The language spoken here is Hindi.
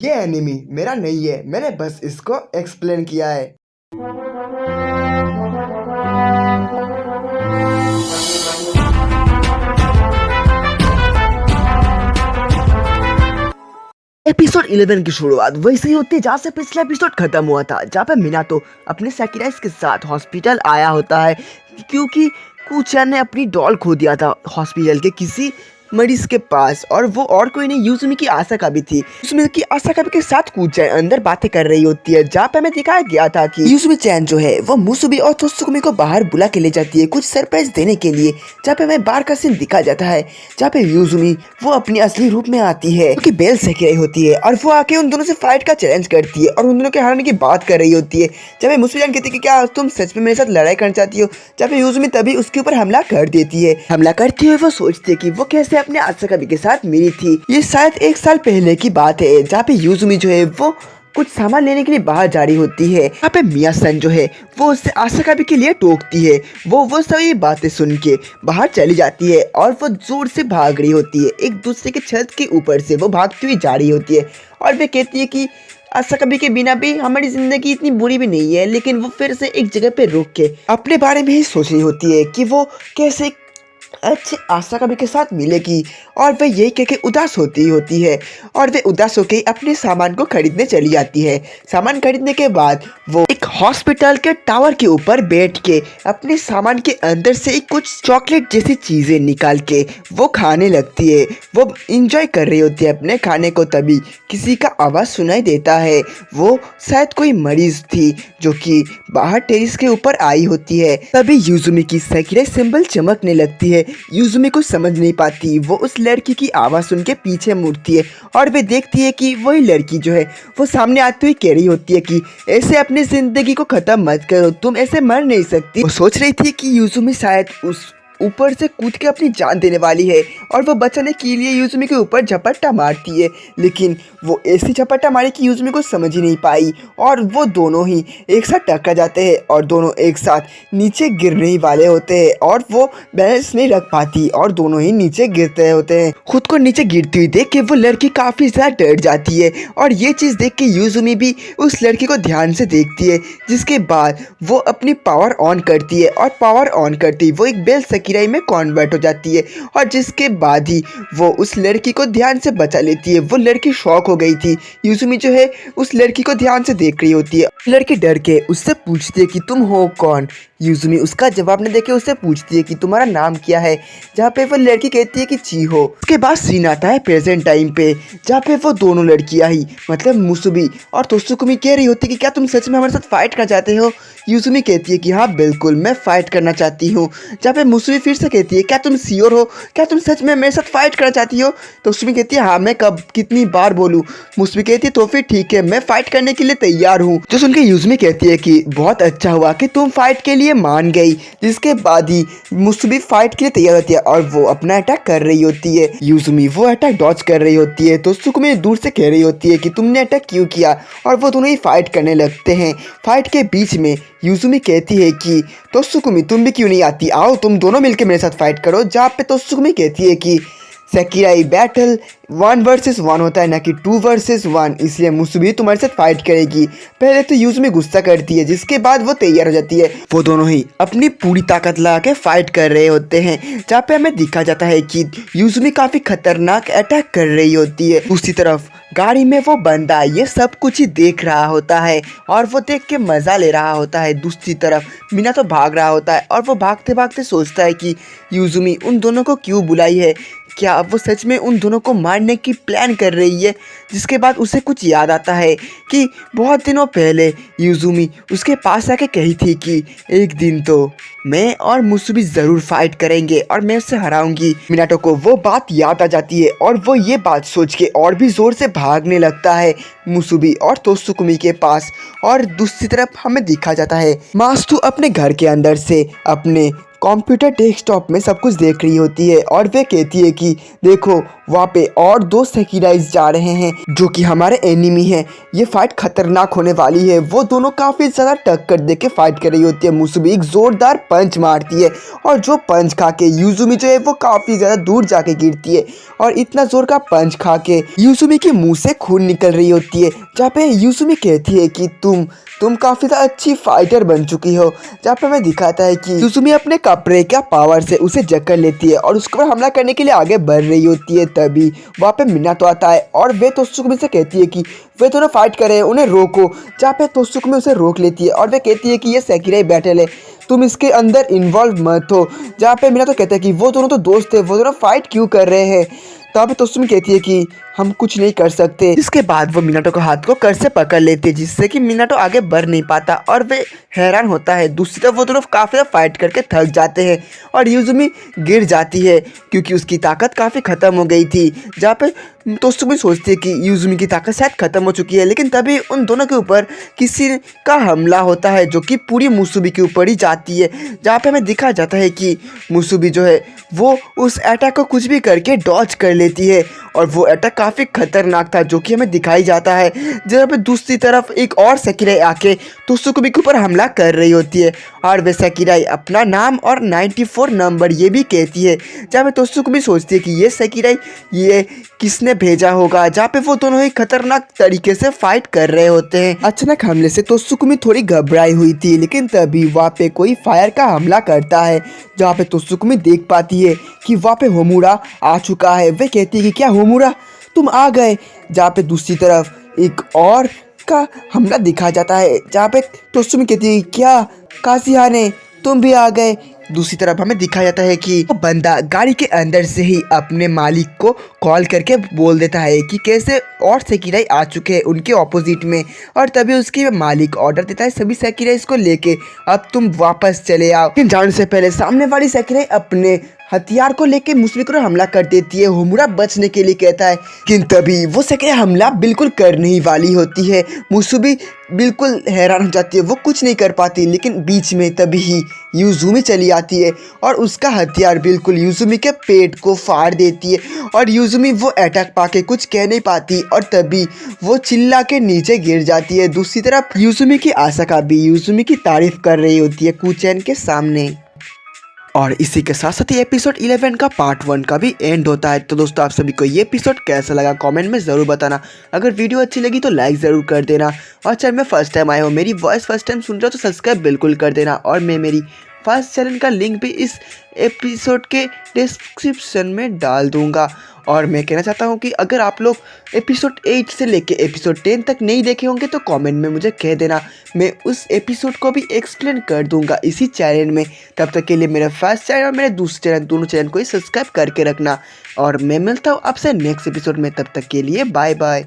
ये एनिमी मेरा नहीं है, मैंने बस इसको एक्सप्लेन किया है। एपिसोड 11 की शुरुआत वैसे ही होती है जहाँ से पिछला एपिसोड खत्म हुआ था, जहाँ पे मिनातो अपने सैक्रिफाइस के साथ हॉस्पिटल आया होता है क्योंकि कुचान ने अपनी डॉल खो दिया था हॉस्पिटल के किसी मरीज के पास, और वो और कोई नहीं यूजुमी की आसाकाबी थी। यूजुमी की आसाकाबी के साथ कुचान अंदर बातें कर रही होती है, जहाँ पे हमें दिखाया गया था कि यूजुमी चैन जो है वो मुसुबी और तोत्सुकुमी को बाहर बुला के ले जाती है कुछ सरप्राइज देने के लिए, जहाँ पे हमें बार का सीन दिखा जाता है जहाँ पे यूजुमी वो अपनी असली रूप में आती है क्योंकि बेल सेकेराई होती है, और वो आके उन दोनों से फाइट का चैलेंज करती है और उन दोनों के हारने की बात कर रही होती है। जब मुसुबी जान कहती है कि क्या तुम सच में मेरे साथ लड़ाई करना चाहती हो, जब यूजुमी तभी उसके ऊपर हमला कर देती है। हमला करते हुए वो सोचती है कि वो कैसे अपने आसाकाबी के साथ मिली थी। ये शायद 1 साल पहले की बात है जहाँ पे यूजुमी जो है वो कुछ सामान लेने के लिए बाहर जा रही होती है। यहाँ पे मिया सन जो है वो उससे आसाकाबी के लिए टोकती है। वो सभी बातें सुन के बाहर चली जाती है और वो जोर से भाग रही होती है, एक दूसरे के छत के ऊपर से वो भागती हुई जा रही होती है। और वे कहती है कि आसाकाबी के बिना भी हमारी जिंदगी इतनी बुरी भी नहीं है, लेकिन वो फिर से एक जगह पे रुक के अपने बारे में ही सोच रही होती है कि वो कैसे अच्छे आसाकाबी के साथ मिलेगी, और वह यही कह के उदास होती है और वे उदास होकर अपने सामान को खरीदने चली जाती है। सामान खरीदने के बाद वो एक हॉस्पिटल के टावर के ऊपर बैठ के अपने सामान के अंदर से कुछ चॉकलेट जैसी चीजें निकाल के वो खाने लगती है। वो इंजॉय कर रही होती है अपने खाने को, तभी किसी का आवाज सुनाई देता है। वो शायद कोई मरीज थी जो कि बाहर टेरिस के ऊपर आई होती है। तभी यूजुमी की सैकिराई सिंबल चमकने लगती है। यूजुमी को समझ नहीं पाती, वो उस लड़की की आवाज सुन के पीछे मुड़ती है और वे देखती है कि वही लड़की जो है वो सामने आते हुए कह रही होती है कि ऐसे अपनी जिंदगी को खत्म मत करो, तुम ऐसे मर नहीं सकती। वो सोच रही थी कि यूजुमी शायद उस ऊपर से कूद के अपनी जान देने वाली है और वो बचाने के लिए यूजुमी के ऊपर झपट्टा मारती है, लेकिन वो ऐसी झपट्टा मारी कि यूजुमी को समझ ही नहीं पाई और वो दोनों ही एक साथ टकरा जाते हैं और दोनों एक साथ नीचे गिरने ही वाले होते हैं और वो बैलेंस नहीं रख पाती और दोनों ही नीचे गिरते होते हैं। खुद को नीचे गिरती हुई देख के वो लड़की काफ़ी ज़्यादा डर जाती है और ये चीज़ देख के यूजुमी भी उस लड़की को ध्यान से देखती है, जिसके बाद वो अपनी पावर ऑन करती है और पावर ऑन करती वो एक बेल सकीराई में कन्वर्ट हो जाती है और जिसके बाद ही वो उस लड़की को ध्यान से बचा लेती है। वो लड़की शॉक हो गई थी। यूजुमी जो है उस लड़की को ध्यान से देख रही होती है। लड़की डर के उससे पूछती है कि तुम हो कौन। यूजुमी उसका जवाब न देके उससे पूछती है कि तुम्हारा नाम क्या है, जहाँ पे वो लड़की कहती है कि चीहो। उसके बाद सीन आता है प्रेजेंट टाइम पे, जहाँ पे वो दोनों लड़कियां ही मतलब मुसुबी और तोत्सुकुमी कह रही होती है कि क्या तुम सच में हमारे साथ फाइट करना चाहते हो। यूजुमी कहती है कि हाँ बिल्कुल मैं फाइट करना चाहती हूँ, जहाँ पे मुसुबी फिर से कहती है क्या तुम श्योर हो, क्या तुम सच में मेरे साथ फाइट करना चाहती हो। तो मुसुबी कहती है हाँ मैं कब कितनी बार बोलूँ। मुसुबी कहती है तो फिर ठीक है मैं फाइट करने के लिए तैयार हूँ। जो सुन के यूजुमी कहती है कि बहुत अच्छा हुआ कि तुम फाइट के लिए मान गई, जिसके बाद ही मुसुबी फाइट के लिए तैयार होती है और वो अपना अटैक कर रही होती है। यूजुमी वो अटैक डॉज कर रही होती है तो सुकुमी दूर से कह रही होती है कि तुमने अटैक क्यों किया, और वो दोनों ही फाइट करने लगते हैं। फाइट के बीच में यूजुमी कहती है कि तोत्सुकुमी तुम भी क्यों नहीं आती, आओ तुम दोनों मिलकर मेरे साथ फाइट करो। जहाँ पे तोत्सुकुमी कहती है कि सैकिराई बैटल 1 वर्सेस 1 होता है ना कि 2 वर्सेस 1, इसलिए मुसुबी तुम्हारे साथ फाइट करेगी। पहले तो यूजुमी गुस्सा करती है, जिसके बाद वो तैयार हो जाती है। वो दोनों ही अपनी पूरी ताकत लगा के फाइट कर रहे होते हैं, जहाँ पे हमें दिखा जाता है कि यूजुमी काफी खतरनाक अटैक कर रही होती है। दूसरी तरफ गाड़ी में वो बंदा ये सब कुछ ही देख रहा होता है और वो देख के मजा ले रहा होता है। दूसरी तरफ मीना तो भाग रहा होता है और वो भागते भागते सोचता है कि यूजुमी उन दोनों को क्यों बुलाई है, क्या अब वो सच में उन दोनों को मारने की प्लान कर रही है। जिसके बाद उसे कुछ याद आता है कि बहुत दिनों पहले यूजुमी उसके पास आके कही थी कि एक दिन तो मैं और मुसुबी ज़रूर फाइट करेंगे और मैं उससे हराऊंगी। मिनाटो को वो बात याद आ जाती है और वो ये बात सोच के और भी ज़ोर से भागने लगता है मुसुबी और तोत्सुकुमी के पास। और दूसरी तरफ हमें दिखा जाता है मास्तु अपने घर के अंदर से अपने कंप्यूटर डेस्कटॉप में सब कुछ देख रही होती है और वे कहती है कि देखो वहाँ पे और दो सेकिराइज जा रहे हैं जो कि हमारे एनिमी हैं। ये फाइट खतरनाक होने वाली है। वो दोनों काफ़ी ज़्यादा टक्कर दे के फाइट कर रही होती है। मुसुबी एक ज़ोरदार पंच मारती है और जो पंच खा के यूजुमी जो है वो काफ़ी ज़्यादा दूर जाके गिरती है और इतना ज़ोर का पंच खा के यूजुमी के मुंह से खून निकल रही होती है। जहाँ पे यूजुमी कहती है कि तुम काफ़ी ज़्यादा अच्छी फाइटर बन चुकी हो। जहाँ पे हमें दिखाता है कि यूजुमी अपने कपड़े का पावर से उसे जकड़ लेती है और उसके ऊपर हमला करने के लिए आगे बढ़ रही होती है। तभी वहाँ पे मिनातो आता है और वे तोत्सुकुमी से कहती है कि वे दोनों फाइट करें, उन्हें रोको। जहाँ पे तोत्सुकुमी उसे रोक लेती है और वे कहती है कि ये सेकिराई बैटल है, तुम इसके अंदर इन्वॉल्व मत हो। जहाँ पे मिनातो कहता है कि वो दोनों तो दोस्त थे, वो दोनों फाइट क्यों कर रहे हैं। तब पे तोत्सुमी कहती है कि हम कुछ नहीं कर सकते। इसके बाद वो मिनाटो के हाथ को कर से पकड़ लेती है जिससे कि मिनाटो आगे बढ़ नहीं पाता और वे हैरान होता है। दूसरी तरफ वो दोनों काफ़ी फाइट करके थक जाते हैं और यूजुमी गिर जाती है क्योंकि उसकी ताकत काफ़ी ख़त्म हो गई थी। जहाँ पे तोत्सुमी सोचती है कि यूजुमी की ताकत शायद ख़त्म हो चुकी है, लेकिन तभी उन दोनों के ऊपर किसी का हमला होता है जो कि पूरी मुसुबी के ऊपर ही जाती है। जहाँ पे हमें दिखा जाता है कि मुसुबी जो है वो उस अटैक को कुछ भी करके डॉज कर लेती है और वो अटैक काफ़ी खतरनाक था जो कि हमें दिखाई जाता है। जहाँ पे दूसरी तरफ एक और सेकिराई आके तोत्सुकुमी के ऊपर हमला कर रही होती है और वे सेकिराई अपना नाम और 94 नंबर ये भी कहती है। जहाँ पे तोत्सुकुमी सोचती है कि ये सेकिराई ये किसने भेजा होगा। जहाँ पे वो दोनों ही खतरनाक तरीके से फाइट कर रहे होते हैं। अचानक हमले से तोत्सुकुमी थोड़ी घबराई हुई थी, लेकिन तभी वहाँ पे कोई फायर का हमला करता है। जहाँ पे तोत्सुकुमी देख पाती है कि वहाँ पे होमुरा आ चुका है। वे कहती है कि क्या होमुरा तुम आ गए। जहाँ पे दूसरी तरफ एक और का हमला दिखा जाता है जहाँ पे तोत्सुमी कहती है क्या काशिहाने तुम भी आ गए। दूसरी तरफ हमें दिखाया जाता है कि वो बंदा गाड़ी के अंदर से ही अपने मालिक को कॉल करके बोल देता है कि कैसे और सेकिराई आ चुके हैं उनके ऑपोजिट में। और तभी उसके मालिक ऑर्डर देता है सभी सेकिराइज को लेके अब तुम वापस चले आओ। लेकिन जाने से पहले सामने वाली सेकिराई अपने हथियार को लेके मुसुबी को हमला कर देती है। होमुरा बचने के लिए कहता है, लेकिन तभी वो सेकिराई हमला बिल्कुल करने ही वाली होती है। मुसुबी बिल्कुल हैरान हो जाती है, वो कुछ नहीं कर पाती। लेकिन बीच में तभी ही यूजुमी चली आती है और उसका हथियार बिल्कुल यूजुमी के पेट को फाड़ देती है और यूजुमी वो अटैक पाके कुछ कह नहीं पाती और तभी वो चिल्ला के नीचे गिर जाती है। दूसरी तरफ यूजुमी की आसाका भी यूजुमी की तारीफ कर रही होती है कुचैन के सामने। और इसी के साथ साथ ही एपिसोड 11 का पार्ट 1 का भी एंड होता है। तो दोस्तों आप सभी को ये एपिसोड कैसा लगा कमेंट में ज़रूर बताना। अगर वीडियो अच्छी लगी तो लाइक ज़रूर कर देना और चैनल में फर्स्ट टाइम आए हो, मेरी वॉइस फर्स्ट टाइम सुन रहे हो तो सब्सक्राइब बिल्कुल कर देना। और मैं मेरी फर्स्ट चैनल का लिंक भी इस एपिसोड के डिस्क्रिप्शन में डाल दूंगा। और मैं कहना चाहता हूँ कि अगर आप लोग एपिसोड 8 से लेके एपिसोड 10 तक नहीं देखे होंगे तो कमेंट में मुझे कह देना, मैं उस एपिसोड को भी एक्सप्लेन कर दूंगा इसी चैनल में। तब तक के लिए मेरा फर्स्ट चैनल और मेरे दूसरे चैनल दोनों चैनल को ही सब्सक्राइब करके रखना। और मैं मिलता हूँ आपसे नेक्स्ट एपिसोड में, तब तक के लिए बाय बाय।